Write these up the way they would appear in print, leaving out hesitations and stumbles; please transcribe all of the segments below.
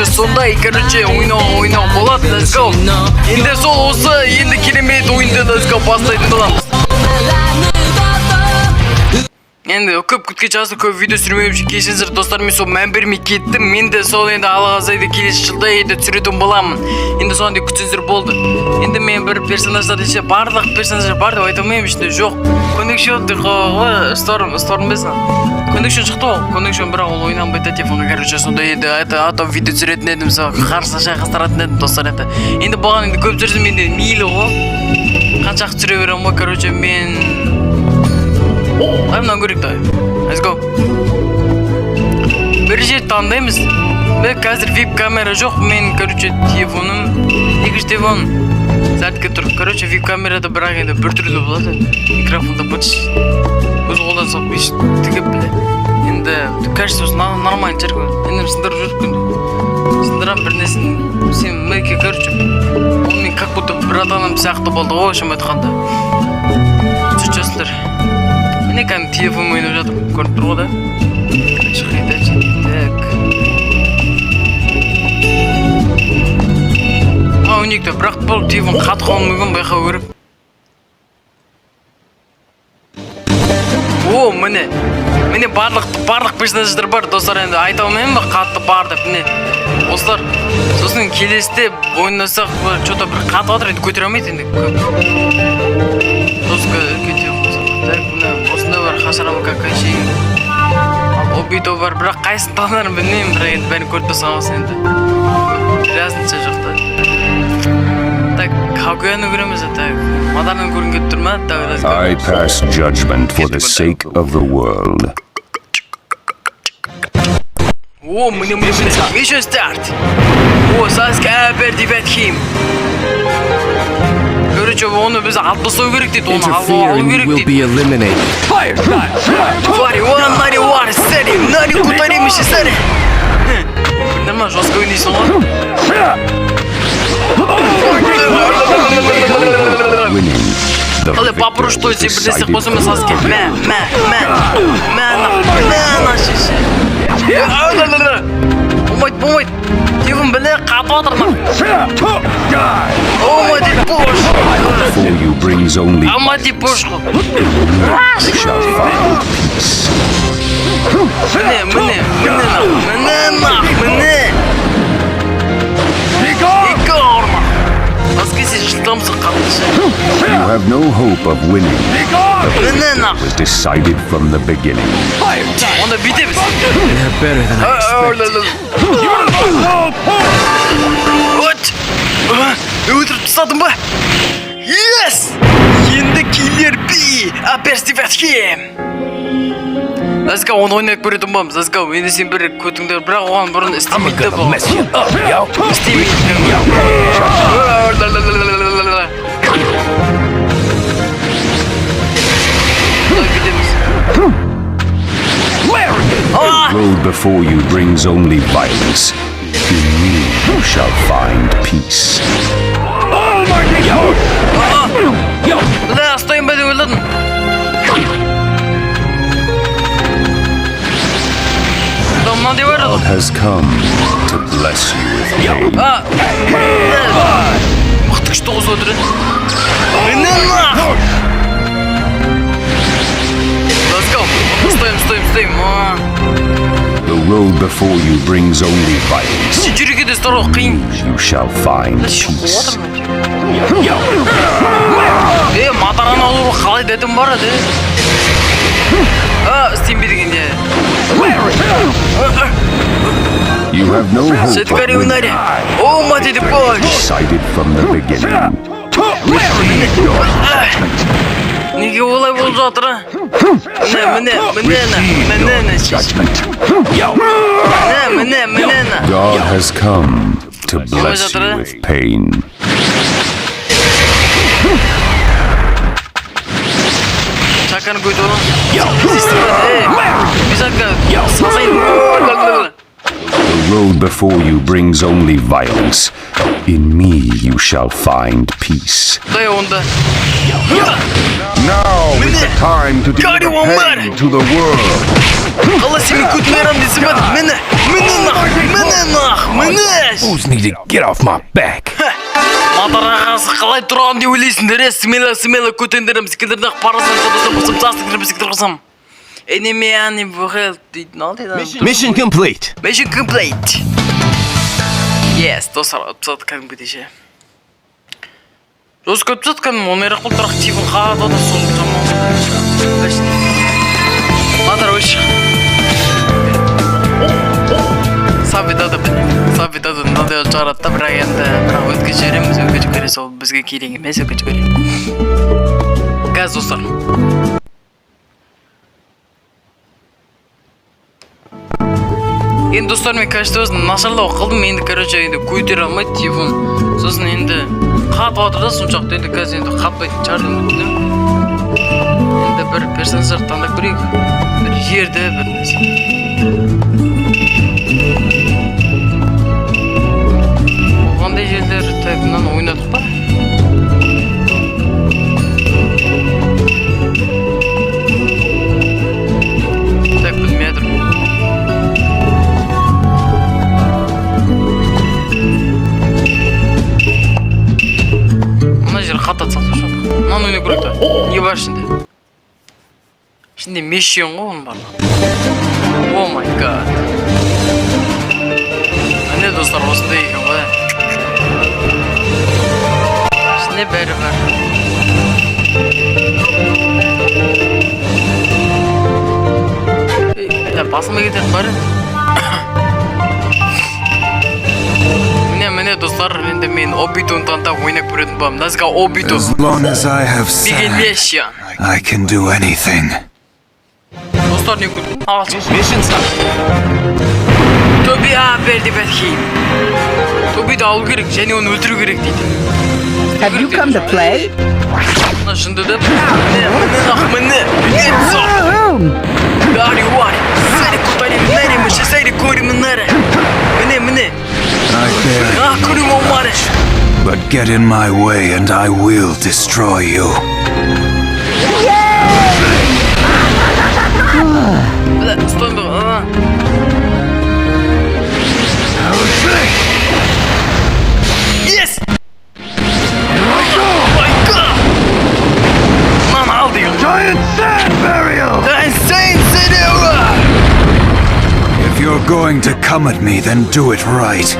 короче, сондай, короче, ойнау болады, let's go. Енді сол осы, енді керемет ойынды let's go бастайтын боламыз. Енді көп күтке жазды, көп видео түсірмеймін үшін кешіңіздер достар, мен сол мән бермей кеттім. Мен де сол енді алғазайды келесі жылда енді түсіретін боламын. Енді соңында күтсеңіздер болды. Енді мен бір персонаждар десе барлық персонаждар бар деп айта алмаймын, ішінде жоқ. Connection ғой, Storm бесін. Connection шықты ол. Connection бірақ ол ойнанбайды телефонға, короче, сонда енді ата видео түсіретін едім, сол қарсы шайқастыратын едім достар енді. Енді болған енді көп жүрсем енді мейлі ғой. Қаншақ түсіре беремін ғой, короче, мен мынау көрейік та. Let's go. Бір жер таңдаймыз. Мен қазір вип камера жоқ. Мен, короче, телефоным, екінші телефон сәтке тұр. Короче, вип камерада бірақ енді бір түрлі болады. Микрофонда бұтш. Өз қолдан соқ беш тігіп біле. Енді, качествосы нормально жүрген. Енді сындырып жүріп күнді. Сындырам бір несін. Сен мәйке, короче. Ол мен как будто бір атаным сияқты болды ғой, шым айтқанда. Жүрчесіндер. Мен кәдімгі телефон ойнап жатырмын, көріп тұр ғой да. Шықайда жеттік. Өнекті, бірақ бұл телефон қатып қалуы мүмкін, байқау көріп. О, міне барлық персонаждар бар, достар, енді айта алмаймын ба, қатты бар деп, міне. Осылар, сосын келесіде ойнасақ, что-то бір қатып жатыр, енді көтере алмайды енді көп. Доска үлкен так, міне, осында бар, хашарама какайши. Обидо бар, бірақ қайсын таңдарын білмеймін, бірақ енді бәрін көріп тұрсам алсын енді. Разница жоқ та. Так, Хагуяны көреміз, так. Мадарынан көрін кетіп тұрма, так. I pass judgment for the sake of the world. О, міне. Mission start. О, Саска әперді бәтхим. Короче, оны біз алып тастау керек дейді, оны алу керек дейді. Фари, нари вар, сәри, нари кутаремеші сәри. Нормально, жестко ойнайсың ғой. Қалай папыру, что сен бірдесек болсын мен Саске. Болмайды. Телефон біле қатып атырмақ. Алмайды бош. Алмайды бош қой. Міне. Екі орма. Аскесі жылдамсы қатышы. You have no hope of winning. The battle was decided from the beginning. Onda bitemiz. They're better than I expected. What? Öldürüp tutadım ba? Yes! Енді Killer B! Аперстиватхем! Let's go, оны ойнап көретін боламыз. Let's go, енді сен бір көтіңдер, бірақ оған бұрын істемейді бұл. The road before you brings only violence. In me you shall find peace. Бля, стоим ба деп ойладым. God has come to bless you with pain. Мықты күшті қосып отыр. Let's go. Стоим. The road before you brings only violence. Жүрекеде старо қиын. You shall find peace. Матараны алуы қалай дедім бар еді. Істеймбе дегенде. You have no hope of winning. Decided from the beginning. Неге олай болып жатыр? Міне. God has come to bless you with pain. Çakanı koydu oğlum. The road before you brings only violence. In me you shall find peace. Now is the time to deliver pain to the world. Қалай сен көтін айрам десем бе? Мені нақ. Fools need to get off my back. Матар ағасы қалай тұрған деп ойлайсыңдар, смело көтендерім секілдерді парасам жадасам, жастық секілдер қосам. Enemy бұғыл дейді, не дейді? Mission complete. Mission complete. Yes, достар, ұпсады кәдімгі деше. Жоз көп тұсады кәдім, оны ерақ құлтырақ тивін қағады да сол жаман. Матар өші. Сабитады мынандай жаратты, бірақ енді өтке жібереміз, өтке жіберес ол бізге керек емес, өтке жіберем. Қазір достар. Енді достар, мен кәшті өзін нашарлау қылдым, енді енді көйтер алмайды телефон. Сосын енді қатып атыр да соншақты, енді қазір енді қатпайды чардың өтінем. Енді бір персонаждар таңдап көрейік, бір жерді, бір нәрсе. Қандай жерлер тайпынан ойнадық па? Так, білмедім. Мына жер қатты атсақ шоқ. Мынаны ойна көрек та. Не бар ішінде? Ішінде мешен ғой оның барлығы. О май гад. Міне достар, осындай екен ғой. Ішінде бәрі бар. Басыма кететін бар еді. Міне достар, енді мен Обитуны таңдап ойнап көретін болам. Назға Обиту. Деген леші. I can do anything. Достар не көрдің? Ағалшын. Тоби берді бәтхейм. Тобиді алу керек, және оны өлтіру керек дейді. Have you come to play? Мына жынды да міне. Дари уари. Сәрі құтари мінәрі мүші, сәрі кори мінәрі. Міне. Көрім олмары. But get in my way and I will destroy you. Стоймды. Yes! Мама алды. Giant sand burial! If you're going to come at me, then do it right.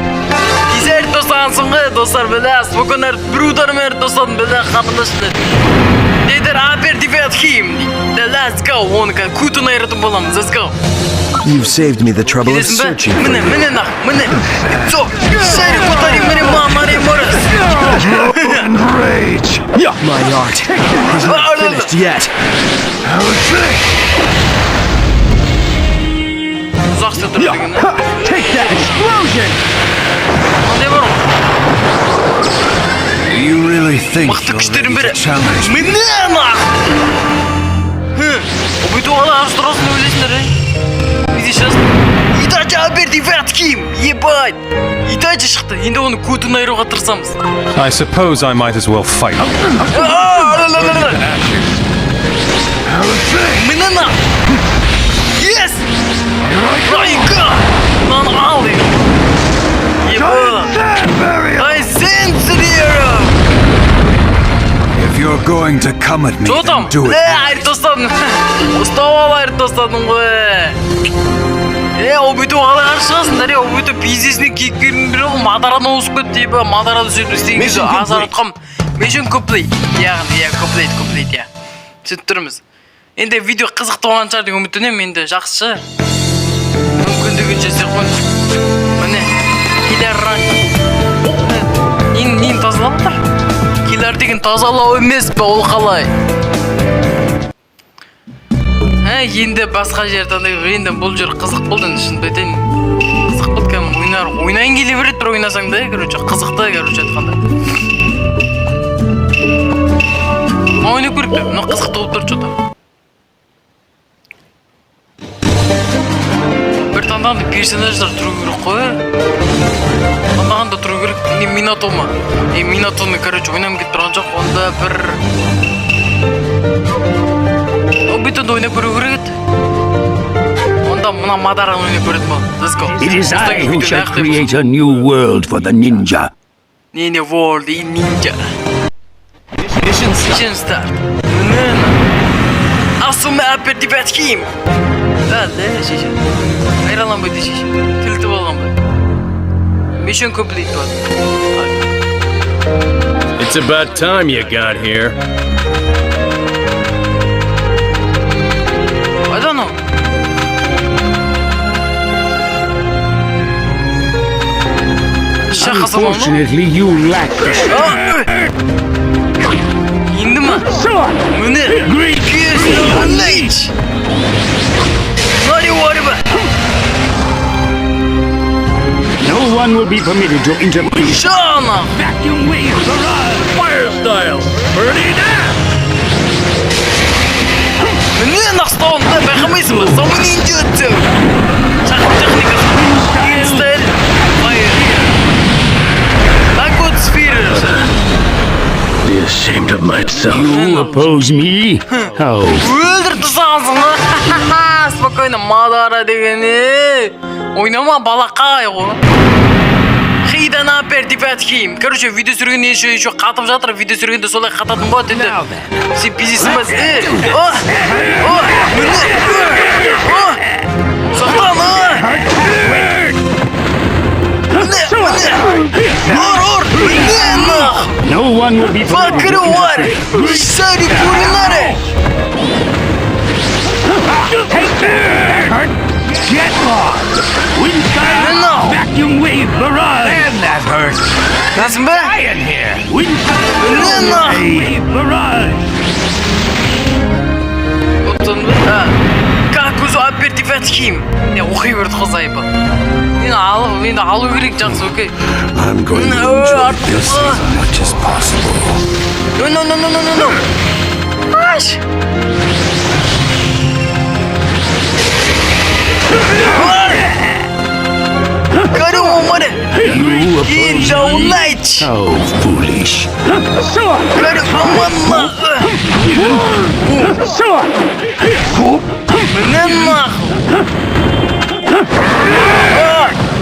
Güzel dostlansın dostlar böyle. Bugün bir udarım dostlarım böyle kapılaştı. Nedir haber divet kim? Let's go. Onu kutun ayırdım bulam. Let's go. You've saved me the trouble of searching for you. Mene. So, seni kurtarayım benim mamarayım orası. Rage! My art is not finished yet. Uzakta dur. Take that explosion! Ne var? Do you really think Mıhtı güçlerim you're biri. ready to challenge me? Mene nak. O bir doğal araştırmasını öylesinler he. Bizi şans. İdacı haber divet kim? Ебать. İdacı çıktı. Şimdi onu kutun ayırığa tırsamız. I suppose I might as well fight. Mene nak. Yes. Rayka. Lan al ya. Ебать. Ay sen sürüyorum. If you're going to come at me, Что там? then do it. Айыр тостадым. Ұстап айыр тостадым ғой. Ол бүйтіп қалай шығасыңдар, ол бүйтіп бизнесіне кейіпкердің бірі ол Мадараны ауысып кетті дейбі. Мадараны сөйлестеген кезде азар ұтқам. Mission complete. Яғни, complete, я. Сөйтіп тұрмыз. Енді видео қызықты болған шығар деген үміттенемін, енді жақсы. Мүмкіндігінше істеп қойыңыз. Міне, келер ран. Нені тазалап отыр? Келер деген тазалау емес пе, ол қалай? Енді басқа жер таңдайық. Енді бұл жер қызық болды, шын бәтен. Қызық болды кәм, ойнайын келе береді, бір ойнасаң да, қызықты, айтқанда. Ойны көріп пе, мұны қызықты болып тұр, что-то. Бір таңдағанда персонаждар тұру керек қой. Таңдағанда тұру керек. Не Минато ма? Минатоны, ойнам кетіп тұрған жоқ, онда бір... Обитонды ойнап көру керек еді. мына Мадараны ойнап көретін бол. Let's go. It is I who shall create a new world for the ninja. Не world in ninja. Mission start. Assume aperitivat kim. Дәл, шеше. Айралан бөйді шеше. Тілті болған бөйді. Mission complete болды. It's about time you got here. I don't know. Unfortunately, you lack the İndi mi? Mını. Güneş. Hadi var be. No one will be permitted to interfere. Şana. Vacuum waves arise. Fire style. Burn it down. Mını nasıl oldu? Bakmayız mı? Zaman ince öttü. Çakım teknikası. Install. Hayır. Good spheres. Be ashamed of myself. You oppose me? How? Öldürdü sağsını. Спокойно, Madara degeni. Oynama balakay o. Хидан аперитиват ким. Короче, видео сүргенде еще қатып жатыр. Видео сүргенде солай қататын болады енді. Сен пиздесің ба? Сақтан, No one will be permitted to interfere. Get lost! Windstyle! Vacuum wave barrage! And that hurt. Nasıl be? In here. Windstyle! Wave barrage! Как өзі аперитиват ким? Не, оқи берді қыз айпы. Енді алу керек жақсы, окей? I'm going to enjoy this as much as possible. No. Аш! Karım olmadı. Yine unlayç. How foolish! Karım olmadı.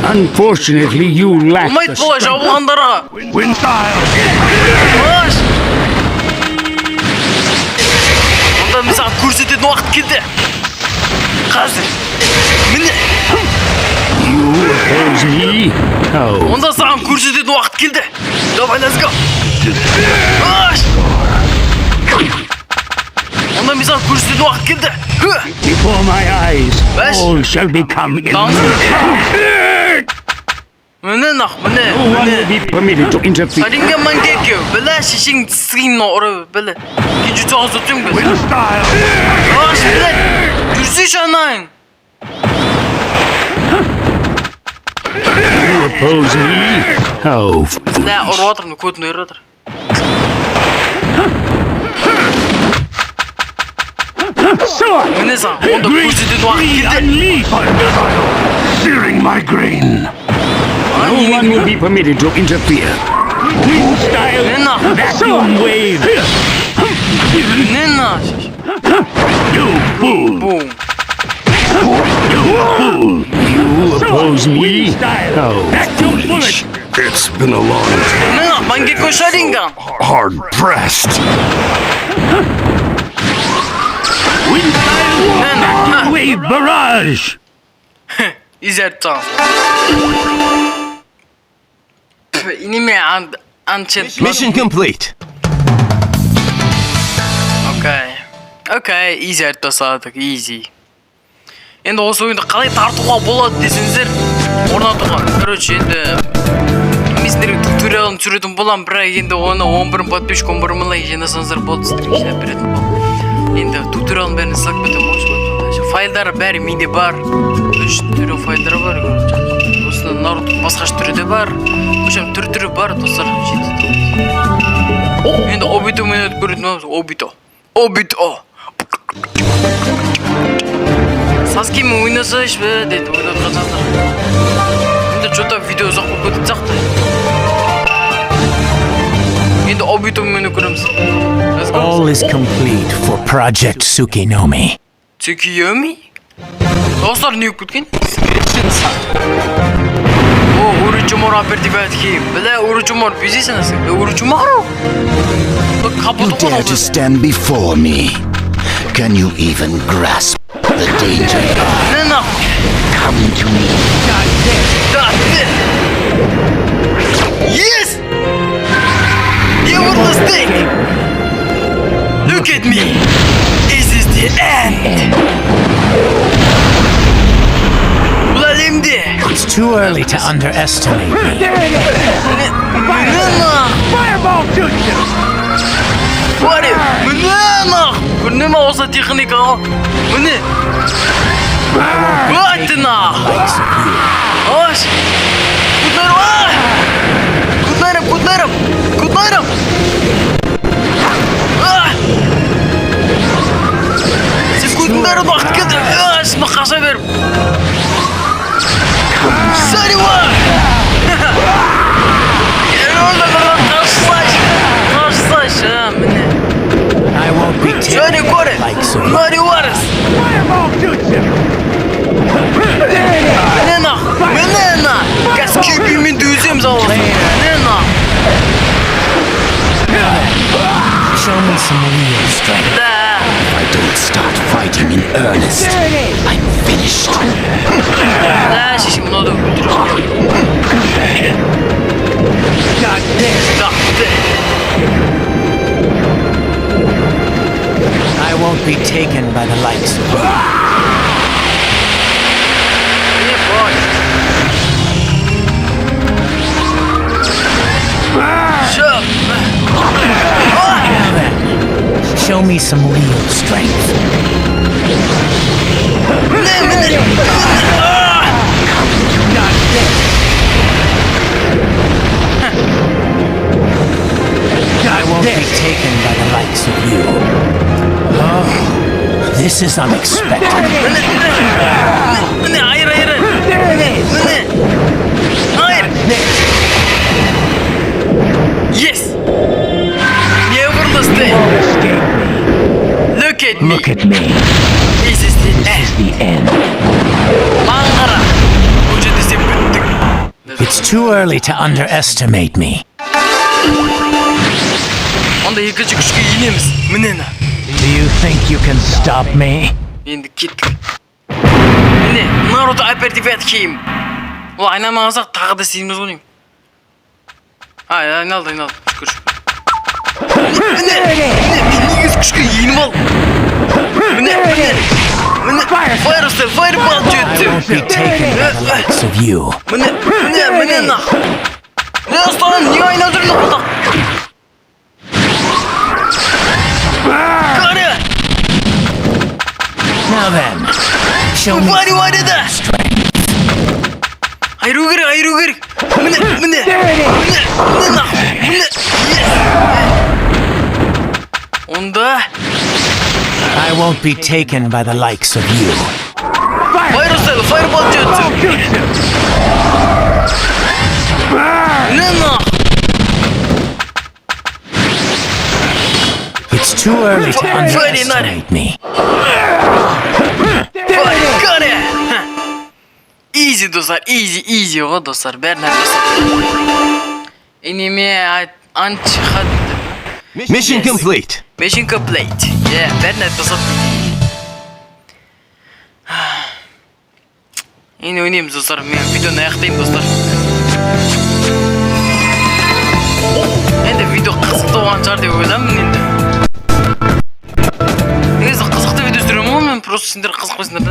Unfortunately, you lack the Mayt bola jabılandara. Windstyle! Аш! Ondan mesela көрсететін уақыт келді. Қазір. Міне. You oppose me? How? Ondan саған көрсететін уақыт келді. Давай, let's go. Аш! Ondan mesela көрсететін уақыт келді. Before my eyes, Bash. all shall become Dans. immortal. Міне нақ, No one will be permitted to interfere. Саринге мангекеу. Білі шешің тісігін ұры. Білі. Кенжі тоғыз өтің білі. Windstyle! Аш, білі. Жүрсі шанайын. You oppose me? How foolish! Лә, ұры атырмын, көтін өйір атыр. Міне саған, онда көрсететін уақыт келді. Searing migraine. No one will be permitted to interfere. Windstyle! Nena. Vacuum wave! Міне на. You fool! Бум. You oppose me? How foolish! It's been a long time. Міне на, мангеко шаринган. Hard pressed. Windstyle! Vacuum wave barrage! İzertan. İnime ançet. Mission complete. Окей, изерт жасадық, easy. Енді осы ойынды қалай тартуға болады десеңіздер, орнатуға. Короче, енді мен сіздерге туториалын түсіретін боламын, бірақ енді оны 11 подписчик 11 лайк жинасаңыздар болды, сіздерге жинап беретін боламын. Енді туториалын бәрін салып кетемін, файлдары бәрі менде бар. 3 түрі файлдары бар. Осында Наруто басқа түрі де бар. Өшем түрі бар, достар. Енді Обито мен өтіп көретін боламыз. Обито. Саскемен ойнасайш бе дейді, ойнатқан жаздар. Енді что-то видео ұзақ болып кетіп жақты. Енді Обито мен көреміз. All is complete for Project Tsukinomi. Tsukiyomi? Dostlar ne yükletken? O urucu mor apertifat kim? Bile urucu mor bizeyse nasıl? Urucu mor o. You dare to stand before me? Can you even grasp the danger? Ne nak? Come to me. Yes! You were mistake! Look at me! This is the end! Ulan şimdi! It's too early to underestimate me. Fireball shoot! What if? Bu ne olsa teknik ha? Bu ne? What na? Hoş! Kutlarım! Siz kutlarım vakit kadar. Şimdi kaça verim. Seni var! Gel oradan karşılaş. I won't be taken Şöyle by the likes of you. Nari varız. Menena! Kas küpümün düzüm zavallı. Menena! Show me some real strength. If I don't start fighting in earnest, I'm finished. Da şişim ne oldu? I won't be taken by the likes of you. Show me some real strength. I won't be taken by the likes of you. Oh, this is unexpected. Hayır. Yes. Never mistake. Look at me. Look at me. This is the end. The end. Mangara. It's too early to underestimate me. Onda yıkıcı küçük iğnemiz. Menena. Do you think you can stop me? Şimdi gittik. Mene, Naruto apertifat kim? Ulan aynamasak tağı da silmez olayım. Aynaldı. Şükür. Mene, küçük iğnem al. Mene. Fireball I won't be taken by the likes of you. Mene. Ne aslanım, niye ayna üzerinde burada? Karı! Now then, show me Why do I do some that? strength. Hayır. Mene. Onda I won't be taken by the likes of you. Fireball jutsu. Nena. It's too early to underestimate me. Got it. Easy dostlar, easy o dostlar. Bernard dostlar. Enemy Mission complete. Mission complete. Yeah, Bernard dostlar. Yine oynayayım dostlar. Ben videonun ayaktayım dostlar. Ben de video kısıkta olan çar diye oylamın şimdi. Neyse kısıkta video sürüyorum ama ben просто sindir kısıkmasındır da.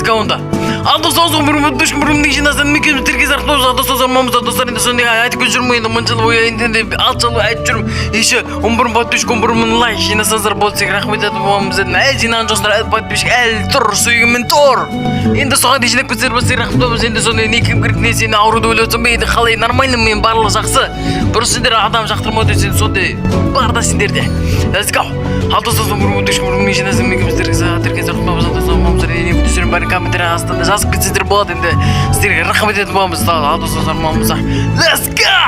Аккаунтта. Алтын бұрымы дүшкін бұрымның жинасынан мекеміз тіркез арқылы жағда созармамызда достар енді сондай айтып көрмейді мұншыл ой енді алты жыл айтып жүрмін еще 11 подписчик 11 лайк жинасаңыздар болсақ рахмет айтып боламыз дедім әлі жинаған жоқсыздар әлі подписчик әлі тұр сүйгімін тұр енді соған дейін жинап көтеріп болсақ рахмет боламыз енді сондай не кім керек не сені ауруды ойлап отырсам енді қалай нормально мен барлығы жақсы просто сендер адам жақтырмау десең сондай бар да сендерде let's go алтын бұрымы дүшкін бұрымның жинасынан мекеміз тіркез арқылы комментарий астында жазып кетсеңдер болады енді сіздерге рахмет етіп боламыз алтын let's go